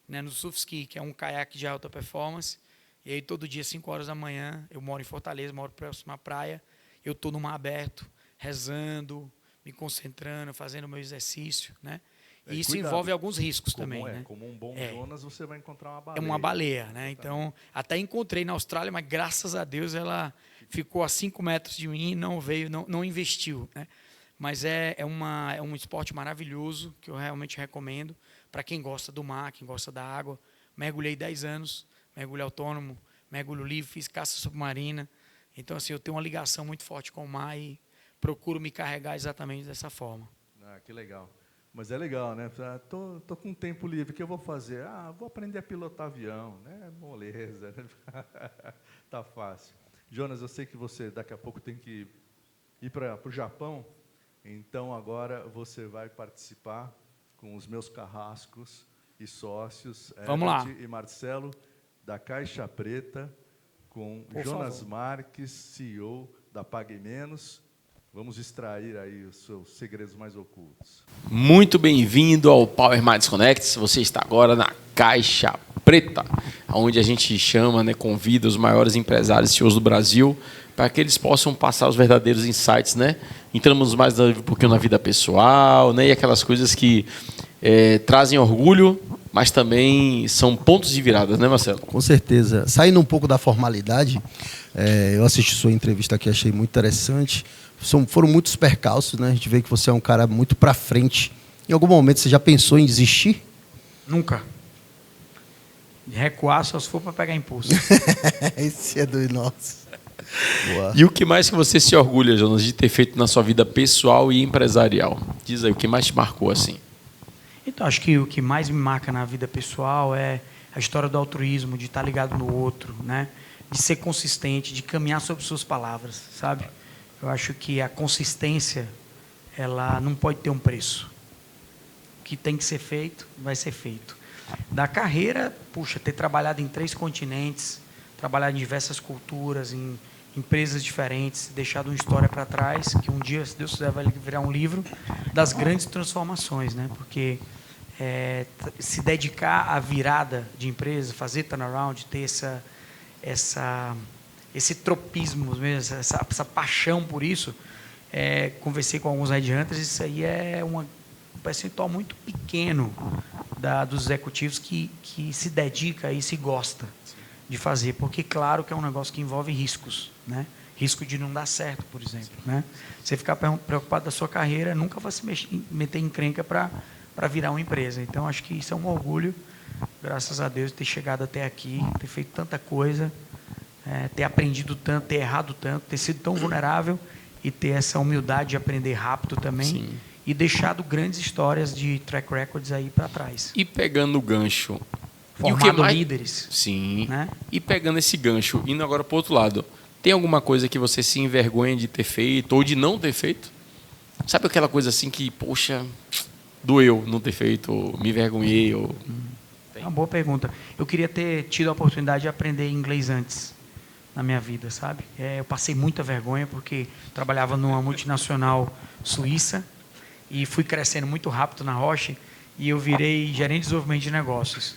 né? No surf ski, que é um caiaque de alta performance, e aí todo dia, 5 horas da manhã, eu moro em Fortaleza, moro próximo à praia, eu estou no mar aberto, rezando, me concentrando, fazendo o meu exercício, né? E isso envolve alguns riscos também, né? Como um bom Jonas, você vai encontrar uma baleia. É uma baleia, né? Então, até encontrei na Austrália, mas graças a Deus ela ficou a 5 metros de mim e não veio, não investiu, né? Mas é um esporte maravilhoso que eu realmente recomendo para quem gosta do mar, quem gosta da água. Mergulhei 10 anos, mergulho autônomo, mergulho livre, fiz caça submarina. Então, assim, eu tenho uma ligação muito forte com o mar e procuro me carregar exatamente dessa forma. Ah, que legal. Mas é legal, né? Tô com tempo livre, o que eu vou fazer? Vou aprender a pilotar avião, né? Moleza. Tá fácil. Jonas, eu sei que você daqui a pouco tem que ir para o Japão, então agora você vai participar com os meus carrascos e sócios, Herbert e Marcelo, da Caixa Preta, com Jonas Marques, CEO da Pague Menos. Vamos extrair aí os seus segredos mais ocultos. Muito bem-vindo ao Power Minds Connect. Você está agora na Caixa Preta, onde a gente chama, né, convida os maiores empresários e CEOs do Brasil para que eles possam passar os verdadeiros insights, né? Entramos mais um pouquinho na vida pessoal, né? E aquelas coisas que trazem orgulho, mas também são pontos de virada, né, Marcelo? Com certeza. Saindo um pouco da formalidade, eu assisti sua entrevista aqui, achei muito interessante. Foram muitos percalços, né? A gente vê que você é um cara muito para frente. Em algum momento você já pensou em desistir? Nunca. Recuar só se for para pegar impulso. Esse é dos nossos. Boa. E o que mais que você se orgulha, Jonas, de ter feito na sua vida pessoal e empresarial? Diz aí, o que mais te marcou assim? Então, acho que o que mais me marca na vida pessoal é a história do altruísmo, de estar ligado no outro, né? De ser consistente, de caminhar sobre suas palavras, sabe? Eu acho que a consistência, ela não pode ter um preço. O que tem que ser feito, vai ser feito. Da carreira, puxa, ter trabalhado em 3 continentes, trabalhado em diversas culturas, em empresas diferentes, deixado uma história para trás, que um dia, se Deus quiser, vai virar um livro das grandes transformações, né? Porque se dedicar à virada de empresa, fazer turnaround, ter esse tropismo, mesmo, essa paixão por isso, conversei com alguns headhunters, isso aí é um percentual muito pequeno dos executivos que se dedica e se gosta de fazer, porque claro que é um negócio que envolve riscos, né? Risco de não dar certo, por exemplo, né? Você ficar preocupado da sua carreira, nunca vai se meter em encrenca para virar uma empresa. Então, acho que isso é um orgulho, graças a Deus, ter chegado até aqui, ter feito tanta coisa, ter aprendido tanto, ter errado tanto, ter sido tão vulnerável e ter essa humildade de aprender rápido também. Sim. E deixado grandes histórias de track records aí para trás. E pegando o gancho... Formado líderes. Sim. Né? E pegando esse gancho, indo agora para o outro lado, tem alguma coisa que você se envergonha de ter feito ou de não ter feito? Sabe aquela coisa assim que, poxa, doeu não ter feito, ou me envergonhei? Ou... É uma boa pergunta. Eu queria ter tido a oportunidade de aprender inglês antes na minha vida, sabe? Eu passei muita vergonha porque trabalhava numa multinacional suíça e fui crescendo muito rápido na Roche e eu virei gerente de desenvolvimento de negócios.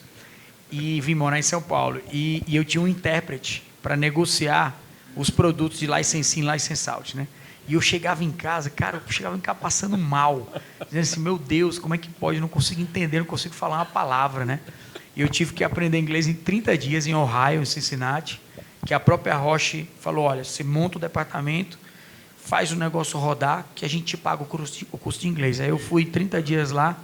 E vim morar em São Paulo. E eu tinha um intérprete para negociar os produtos de license in, license out, né? E eu chegava em casa, cara, eu chegava em casa passando mal, dizendo assim, meu Deus, como é que pode? Eu não consigo entender, não consigo falar uma palavra, né? E eu tive que aprender inglês em 30 dias em Ohio, em Cincinnati, que a própria Roche falou, olha, você monta o departamento, faz o negócio rodar, que a gente te paga o curso de inglês. Aí eu fui 30 dias lá,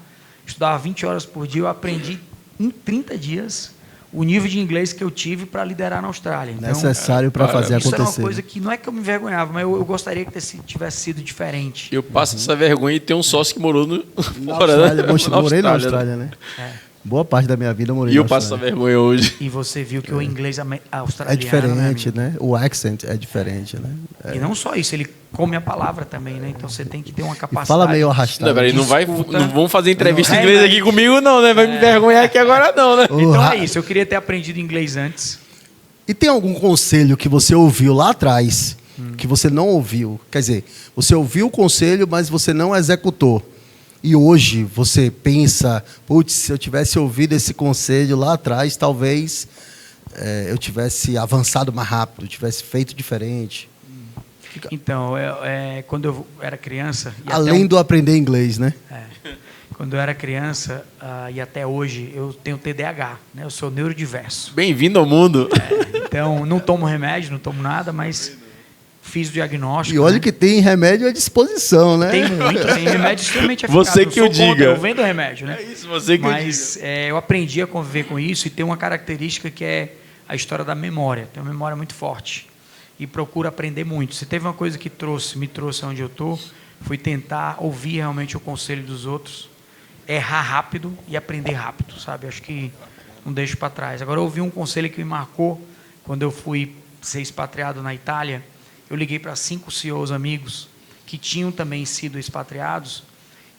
estudava 20 horas por dia, eu aprendi em 30 dias o nível de inglês que eu tive para liderar na Austrália. Então, necessário para fazer isso acontecer. Isso era uma coisa que não é que eu me envergonhava, mas eu gostaria que tivesse sido diferente. Eu passo essa vergonha e tenho um sócio que morou na Austrália. Morei na Austrália, né? Boa parte da minha vida eu morei na Austrália. E eu passo essa vergonha hoje. E você viu que o inglês australiano... É diferente, né? O accent é diferente, né? E não só isso, ele come a palavra também, né? Então você tem que ter uma capacidade... E fala meio arrastado. Não vão fazer entrevista em inglês aqui comigo não, né? Vai me envergonhar aqui agora não, né? Então é isso, eu queria ter aprendido inglês antes. E tem algum conselho que você ouviu lá atrás, que você não ouviu? Quer dizer, você ouviu o conselho, mas você não executou. E hoje você pensa, putz, se eu tivesse ouvido esse conselho lá atrás, talvez eu tivesse avançado mais rápido, tivesse feito diferente. Então, quando eu era criança... Além do aprender inglês, né? Quando eu era criança e até hoje, eu tenho TDAH, né? Eu sou neurodiverso. Bem-vindo ao mundo. Então, não tomo remédio, não tomo nada, mas... fiz o diagnóstico. E olha que tem remédio à disposição, né? Tem muito, tem remédio extremamente eficaz. Você que o diga. Eu vendo remédio, né? É isso, você que o diga. Mas eu aprendi a conviver com isso e tem uma característica que é a história da memória. Tem uma memória muito forte e procuro aprender muito. Se teve uma coisa que me trouxe aonde eu estou, foi tentar ouvir realmente o conselho dos outros, errar rápido e aprender rápido, sabe? Acho que não deixo para trás. Agora, eu ouvi um conselho que me marcou quando eu fui ser expatriado na Itália. Eu liguei para 5 CEOs amigos que tinham também sido expatriados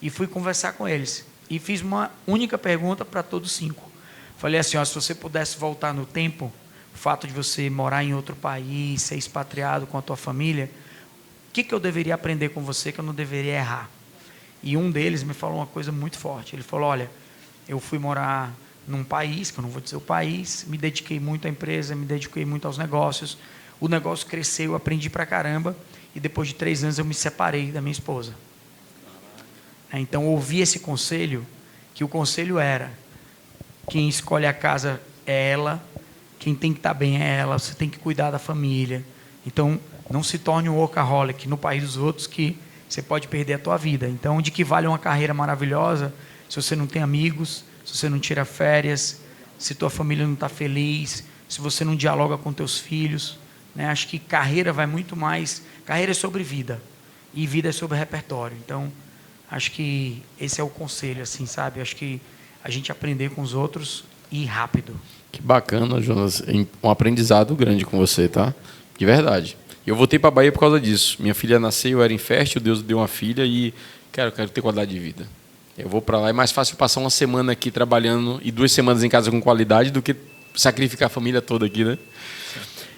e fui conversar com eles. E fiz uma única pergunta para todos 5. Falei assim, se você pudesse voltar no tempo, o fato de você morar em outro país, ser expatriado com a tua família, o que eu deveria aprender com você que eu não deveria errar? E um deles me falou uma coisa muito forte. Ele falou, olha, eu fui morar num país, que eu não vou dizer o país, me dediquei muito à empresa, me dediquei muito aos negócios, o negócio cresceu, eu aprendi pra caramba, e depois de 3 anos eu me separei da minha esposa. Então, eu ouvi esse conselho, que o conselho era, quem escolhe a casa é ela, quem tem que estar bem é ela, você tem que cuidar da família. Então, não se torne um workaholic no país dos outros, que você pode perder a tua vida. Então, de que vale uma carreira maravilhosa, se você não tem amigos, se você não tira férias, se tua família não está feliz, se você não dialoga com teus filhos... Acho que carreira vai muito mais... Carreira é sobre vida. E vida é sobre repertório. Então, acho que esse é o conselho, assim, sabe? Acho que a gente aprender com os outros e ir rápido. Que bacana, Jonas. Um aprendizado grande com você, tá? De verdade. Eu voltei para a Bahia por causa disso. Minha filha nasceu, eu era infértil, Deus deu uma filha e... eu quero ter qualidade de vida. Eu vou para lá, é mais fácil passar uma semana aqui trabalhando e 2 semanas em casa com qualidade do que sacrificar a família toda aqui, né?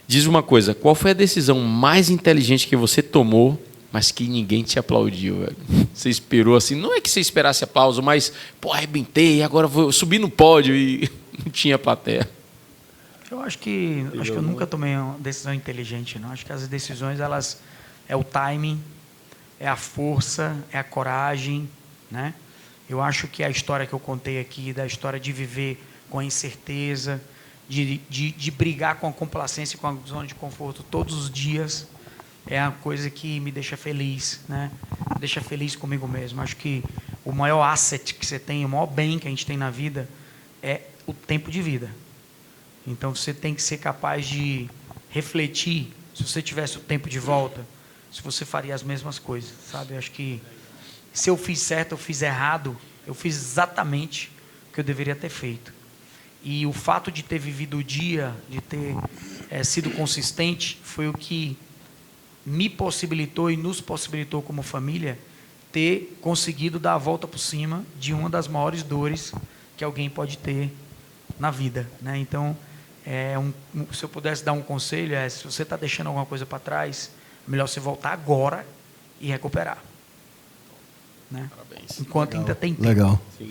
Diz uma coisa, qual foi a decisão mais inteligente que você tomou, mas que ninguém te aplaudiu, velho? Você esperou assim, não é que você esperasse aplauso, mas, pô, arrebentei, agora vou subir no pódio e não tinha plateia. Eu acho que eu nunca tomei uma decisão inteligente, não. Acho que as decisões, elas é o timing, é a força, é a coragem, né? Eu acho que a história que eu contei aqui, da história de viver com a incerteza, de brigar com a complacência e com a zona de conforto todos os dias, é a coisa que me deixa feliz, né? Me deixa feliz comigo mesmo. Acho que o maior asset que você tem, o maior bem que a gente tem na vida é o tempo de vida. Então você tem que ser capaz de refletir, se você tivesse o tempo de volta, se você faria as mesmas coisas, sabe? Acho que se eu fiz certo, eu fiz errado, eu fiz exatamente o que eu deveria ter feito. E o fato de ter vivido o dia, de ter sido consistente, foi o que me possibilitou e nos possibilitou como família ter conseguido dar a volta por cima de uma das maiores dores que alguém pode ter na vida, né? Então, se eu pudesse dar um conselho, se você está deixando alguma coisa para trás, é melhor você voltar agora e recuperar, né? Parabéns. Enquanto ainda tem tempo. Legal. Sim.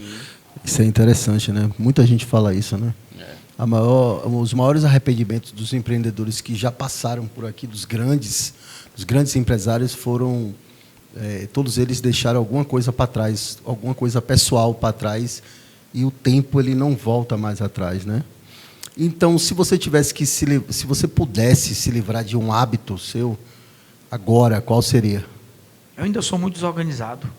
Isso é interessante, né? Muita gente fala isso, né? Os maiores arrependimentos dos empreendedores que já passaram por aqui, dos grandes empresários, foram... todos eles deixaram alguma coisa para trás, alguma coisa pessoal para trás, e o tempo ele não volta mais atrás, né? Então, se você pudesse se livrar de um hábito seu, agora, qual seria? Eu ainda sou muito desorganizado.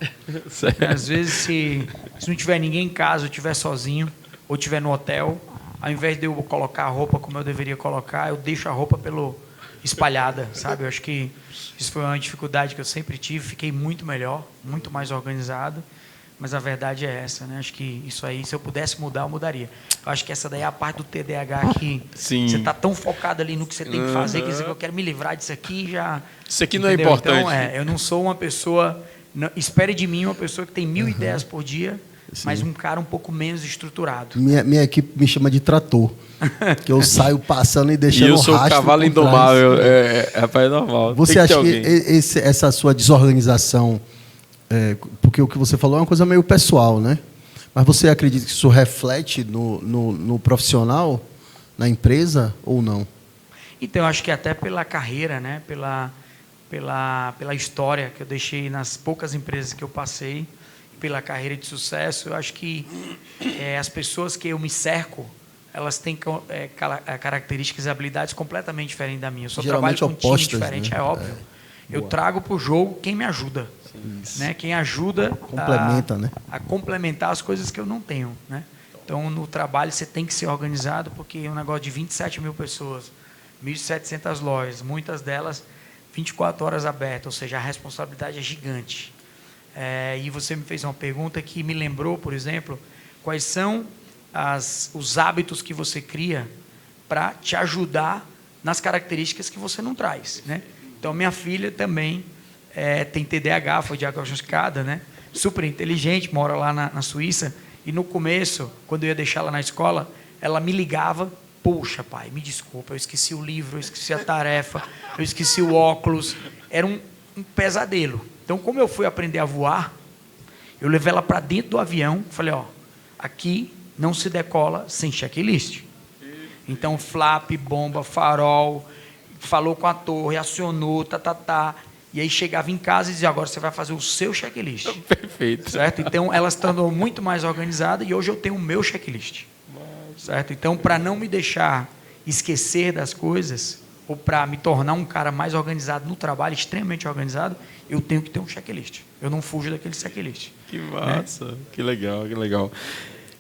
Às vezes, se não tiver ninguém em casa, eu estiver sozinho, ou estiver no hotel, ao invés de eu colocar a roupa como eu deveria colocar, eu deixo a roupa espalhada, sabe? Eu acho que isso foi uma dificuldade que eu sempre tive. Fiquei muito melhor, muito mais organizado. Mas a verdade é essa, né? Acho que isso aí, se eu pudesse mudar, eu mudaria. Eu acho que essa daí é a parte do TDAH que Sim. você está tão focado ali no que você tem que fazer, que dizer que eu quero me livrar disso aqui já... Isso aqui não entendeu? é importante. Então, eu não sou uma pessoa... espere de mim uma pessoa que tem 1000 ideias por dia, mas um cara um pouco menos estruturado. Minha equipe me chama de trator, que eu saio passando e deixando E eu um sou o rastro cavalo por indomável. trás. Rapaz, é normal. Você Tem que ter acha que alguém. essa sua desorganização, porque o que você falou é uma coisa meio pessoal, né? Mas você acredita que isso reflete no profissional, na empresa, ou não? Então, eu acho que até pela carreira, né? Pela história que eu deixei nas poucas empresas que eu passei, pela carreira de sucesso, eu acho que as pessoas que eu me cerco, elas têm características e habilidades completamente diferentes da minha. Eu só Geralmente trabalho com um time opostas, diferente, né? é óbvio. Eu trago para o jogo quem me ajuda, né? Quem ajuda Complementa, né? a complementar as coisas que eu não tenho, né? Então, no trabalho, você tem que ser organizado, porque é um negócio de 27 mil pessoas, 1.700 lojas, muitas delas 24 horas abertas, ou seja, a responsabilidade é gigante. E você me fez uma pergunta que me lembrou, por exemplo, quais são os hábitos que você cria para te ajudar nas características que você não traz, né? Então, minha filha também tem TDAH, foi diagnosticada, né? Super inteligente, mora lá na Suíça, e no começo, quando eu ia deixá-la na escola, ela me ligava: poxa, pai, me desculpa, eu esqueci o livro, eu esqueci a tarefa, eu esqueci o óculos. Era um pesadelo. Então, como eu fui aprender a voar, eu levei ela para dentro do avião, falei: aqui não se decola sem checklist. Então, flap, bomba, farol, falou com a torre, acionou, e aí chegava em casa e dizia: agora você vai fazer o seu checklist. Perfeito. Certo? Então, ela se tornou muito mais organizada e hoje eu tenho o meu checklist. Certo? Então, para não me deixar esquecer das coisas, ou para me tornar um cara mais organizado no trabalho, extremamente organizado, eu tenho que ter um checklist. Eu não fujo daquele checklist. Que massa, né? Que legal, que legal.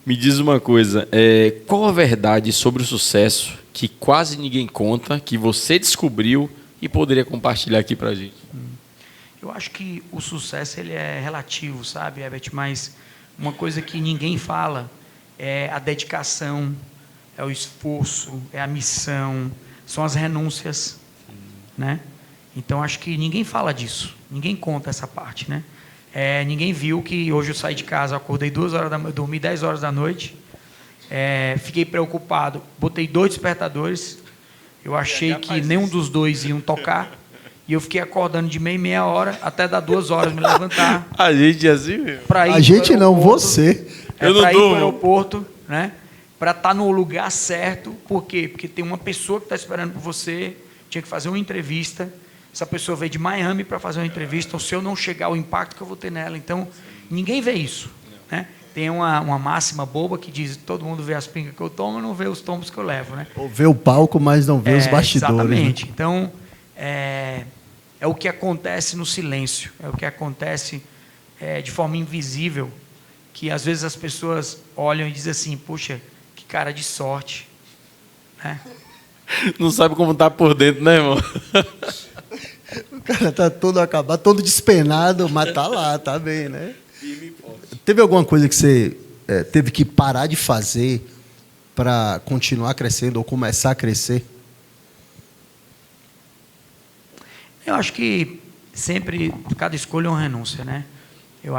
Me diz uma coisa, qual a verdade sobre o sucesso que quase ninguém conta, que você descobriu e poderia compartilhar aqui para a gente? Eu acho que o sucesso ele é relativo, sabe, Herbert? Mas uma coisa que ninguém fala é a dedicação, é o esforço, é a missão, são as renúncias, né? Então, acho que ninguém fala disso, ninguém conta essa parte, né? Ninguém viu que hoje eu saí de casa, acordei 2 horas da manhã, dormi 10 horas da noite, fiquei preocupado, botei 2 despertadores, eu achei que nenhum dos 2 iam tocar, e eu fiquei acordando de meia hora até dar 2 horas me levantar. A gente é assim mesmo. A gente não, você. Eu não para ir para o durmo. aeroporto, né? Para estar no lugar certo. Por quê? Porque tem uma pessoa que está esperando por você, tinha que fazer uma entrevista. Essa pessoa veio de Miami para fazer uma entrevista. Então, se eu não chegar, o impacto que eu vou ter nela. Então, ninguém vê isso, né? Tem uma máxima boba que diz: todo mundo vê as pingas que eu tomo, não vê os tombos que eu levo, né? Ou vê o palco, mas não vê os bastidores. Exatamente. Então, é o que acontece no silêncio, é o que acontece de forma invisível, que às vezes as pessoas olham e dizem assim: puxa, que cara de sorte, né? Não sabe como tá por dentro, né, irmão? O cara tá todo acabado, todo despenado, mas tá lá, tá bem, né? Teve alguma coisa que você teve que parar de fazer para continuar crescendo ou começar a crescer? Eu acho que sempre, cada escolha é uma renúncia, né? Eu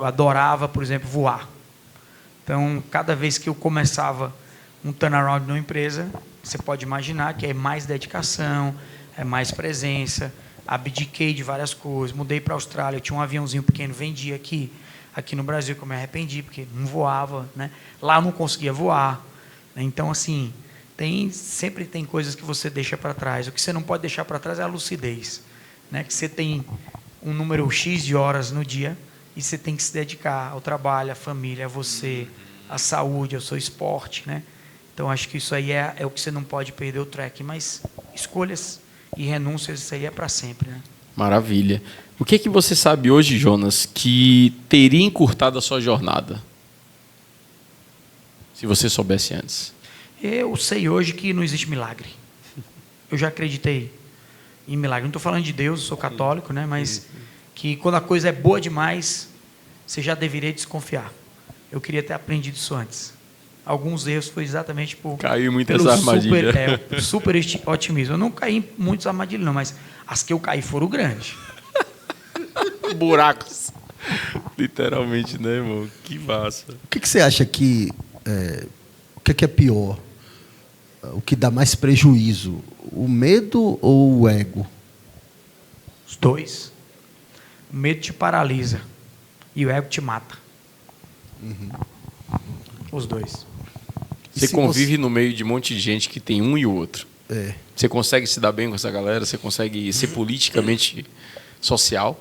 adorava, por exemplo, voar. Então, cada vez que eu começava um turnaround numa empresa, você pode imaginar que é mais dedicação, é mais presença, abdiquei de várias coisas, mudei para a Austrália, eu tinha um aviãozinho pequeno, vendi aqui no Brasil, que eu me arrependi, porque não voava, né? Lá eu não conseguia voar, né? Então, assim, sempre tem coisas que você deixa para trás. O que você não pode deixar para trás é a lucidez, né? Que você tem um número X de horas no dia e você tem que se dedicar ao trabalho, à família, a você, à saúde, ao seu esporte, né? Então, acho que isso aí é o que você não pode perder o track. Mas escolhas e renúncias, isso aí é para sempre, né? Maravilha. O que você sabe hoje, Jonas, que teria encurtado a sua jornada? Se você soubesse antes. Eu sei hoje que não existe milagre. Eu já acreditei em milagre. Não estou falando de Deus, eu sou católico, né? Mas que quando a coisa é boa demais, você já deveria desconfiar. Eu queria ter aprendido isso antes. Alguns erros foi exatamente Caiu em muitas armadilhas. Super otimismo. Eu não caí em muitas armadilhas, não, mas as que eu caí foram grandes. Buracos. Literalmente, né, irmão? Que massa. O que você acha que... o que é pior? O que dá mais prejuízo? O medo ou o ego? Os dois. O medo te paralisa e o ego te mata. Os dois. Você convive no meio de um monte de gente que tem um e o outro. Você consegue se dar bem com essa galera? Você consegue ser politicamente social?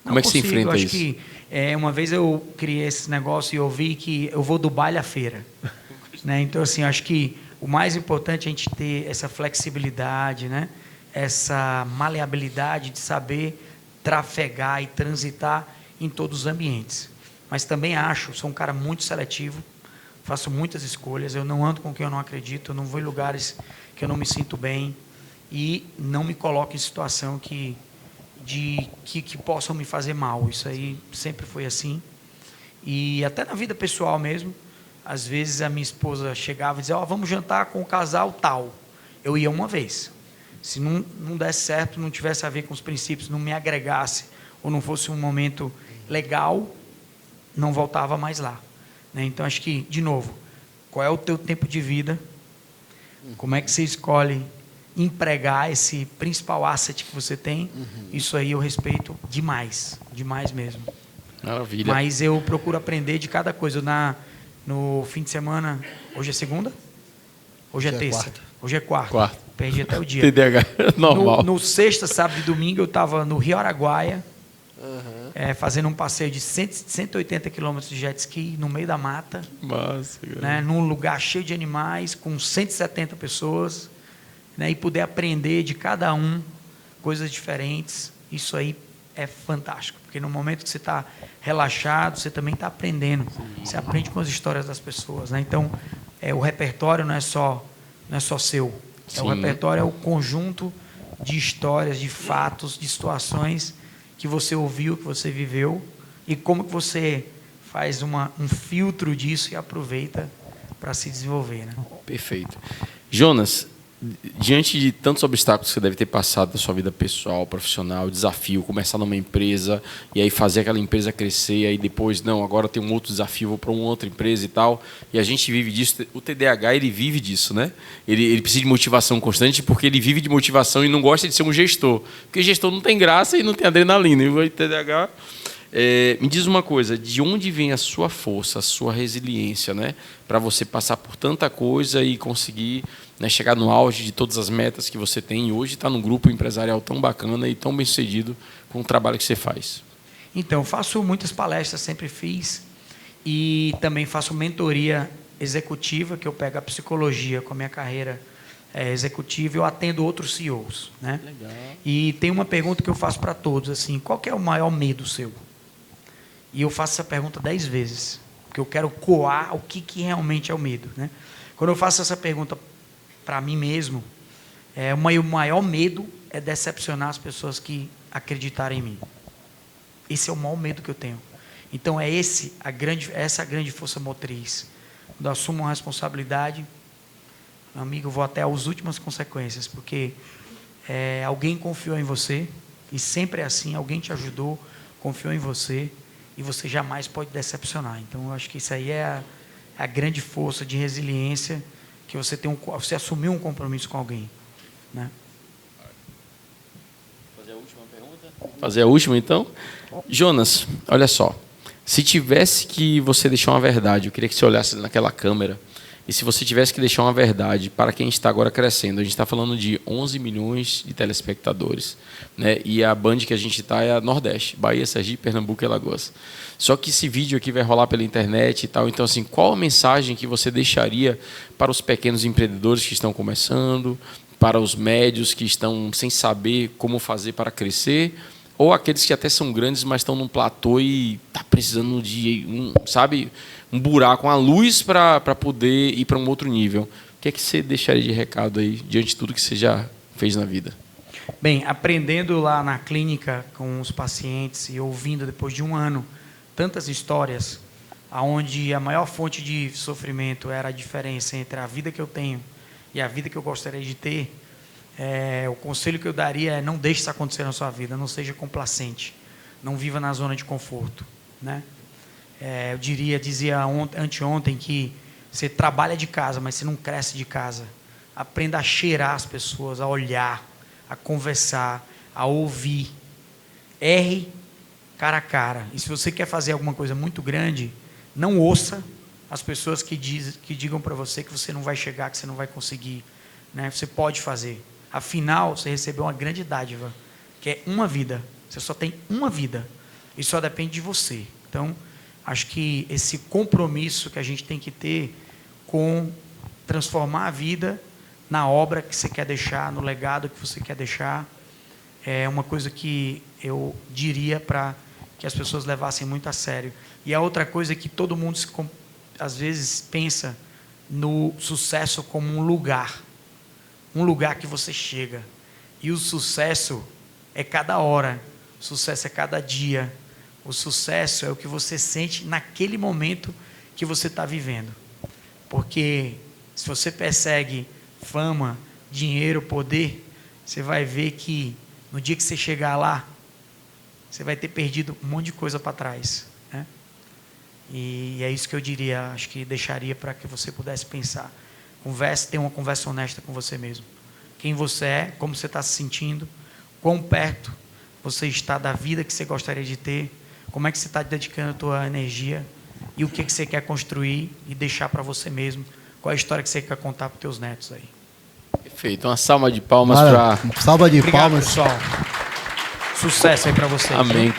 Como é que você enfrenta isso? Eu acho que uma vez eu criei esse negócio e eu vi que eu vou do baile à feira, né? Então, assim, acho que o mais importante é a gente ter essa flexibilidade, né? Essa maleabilidade de saber trafegar e transitar em todos os ambientes. Mas também sou um cara muito seletivo, faço muitas escolhas, eu não ando com quem eu não acredito, eu não vou em lugares que eu não me sinto bem e não me coloco em situação que possam me fazer mal. Isso aí sempre foi assim. E até na vida pessoal mesmo, às vezes a minha esposa chegava e dizia: vamos jantar com o casal tal. Eu ia uma vez. Se não desse certo, não tivesse a ver com os princípios, não me agregasse, ou não fosse um momento legal, não voltava mais lá, né? Então, acho que, de novo, qual é o teu tempo de vida? Como é que você escolhe empregar esse principal asset que você tem? Isso aí eu respeito demais, demais mesmo. Maravilha. Mas eu procuro aprender de cada coisa. No fim de semana, hoje é segunda? Hoje é terça? Quarta. Hoje é quarta. Perdi até o dia. TDAH, normal. No sexta, sábado e domingo, eu estava no Rio Araguaia, fazendo um passeio de 180 quilômetros de jet ski no meio da mata. Massa, né, num lugar cheio de animais, com 170 pessoas, né, e poder aprender de cada um coisas diferentes. Isso aí é fantástico, porque no momento que você está relaxado, você também está aprendendo. Você aprende com as histórias das pessoas, né? Então, o repertório não é só seu. O repertório é o conjunto de histórias, de fatos, de situações que você ouviu, que você viveu, e como que você faz um filtro disso e aproveita para se desenvolver, né? Perfeito. Jonas, diante de tantos obstáculos que você deve ter passado na sua vida pessoal, profissional, desafio, começar numa empresa e aí fazer aquela empresa crescer, e aí depois, não, agora tem um outro desafio, vou para uma outra empresa e tal, e a gente vive disso. O TDAH, ele vive disso, né? Ele precisa de motivação constante porque ele vive de motivação e não gosta de ser um gestor, porque gestor não tem graça e não tem adrenalina, e o TDAH... me diz uma coisa, de onde vem a sua força, a sua resiliência, né, para você passar por tanta coisa e conseguir, né, chegar no auge de todas as metas que você tem e hoje está num grupo empresarial tão bacana e tão bem sucedido com o trabalho que você faz? Então, eu faço muitas palestras, sempre fiz, e também faço mentoria executiva, que eu pego a psicologia com a minha carreira executiva, eu atendo outros CEOs, né? Legal. E tem uma pergunta que eu faço para todos, assim, qual que é o maior medo seu? E eu faço essa pergunta 10 vezes, porque eu quero coar o que realmente é o medo, né? Quando eu faço essa pergunta para mim mesmo, o maior medo é decepcionar as pessoas que acreditarem em mim. Esse é o maior medo que eu tenho. Então, essa a grande força motriz. Quando eu assumo uma responsabilidade, meu amigo, eu vou até as últimas consequências, porque alguém confiou em você, e sempre é assim, alguém te ajudou, confiou em você, e você jamais pode decepcionar. Então, eu acho que isso aí é a grande força de resiliência, que você você assumir um compromisso com alguém, né? Fazer a última pergunta? Fazer a última, então? Jonas, olha só. Se tivesse que você deixar uma verdade, eu queria que você olhasse naquela câmera, e se você tivesse que deixar uma verdade para quem está agora crescendo, a gente está falando de 11 milhões de telespectadores, né? E a Band que a gente está é a Nordeste, Bahia, Sergipe, Pernambuco e Alagoas. Só que esse vídeo aqui vai rolar pela internet e tal, então assim, qual a mensagem que você deixaria para os pequenos empreendedores que estão começando, para os médios que estão sem saber como fazer para crescer, ou aqueles que até são grandes, mas estão num platô e está precisando de um buraco, uma luz para poder ir para um outro nível? O que é que você deixaria de recado aí, diante de tudo que você já fez na vida? Bem, aprendendo lá na clínica com os pacientes e ouvindo depois de um ano tantas histórias, onde a maior fonte de sofrimento era a diferença entre a vida que eu tenho e a vida que eu gostaria de ter, o conselho que eu daria é: não deixe isso acontecer na sua vida, não seja complacente, não viva na zona de conforto, né? Eu dizia anteontem que você trabalha de casa, mas você não cresce de casa. Aprenda a cheirar as pessoas, a olhar, a conversar, a ouvir. Erre cara a cara. E se você quer fazer alguma coisa muito grande, não ouça as pessoas que digam para você que você não vai chegar, que você não vai conseguir, né? Você pode fazer. Afinal, você recebeu uma grande dádiva, que é uma vida. Você só tem uma vida. E só depende de você. Então, acho que esse compromisso que a gente tem que ter com transformar a vida na obra que você quer deixar, no legado que você quer deixar, é uma coisa que eu diria para que as pessoas levassem muito a sério. E a outra coisa é que todo mundo, às vezes, pensa no sucesso como um lugar que você chega. E o sucesso é cada hora, o sucesso é cada dia. O sucesso é o que você sente naquele momento que você está vivendo. Porque se você persegue fama, dinheiro, poder, você vai ver que no dia que você chegar lá, você vai ter perdido um monte de coisa para trás, né? E é isso que eu diria, acho que deixaria para que você pudesse pensar. Tenha uma conversa honesta com você mesmo. Quem você é, como você está se sentindo, quão perto você está da vida que você gostaria de ter, como é que você está dedicando a tua energia e o que você quer construir e deixar para você mesmo, qual é a história que você quer contar para os teus netos aí. Perfeito, uma salva de palmas para... Salva de Obrigado, palmas. pessoal. Sucesso aí para vocês. Amém.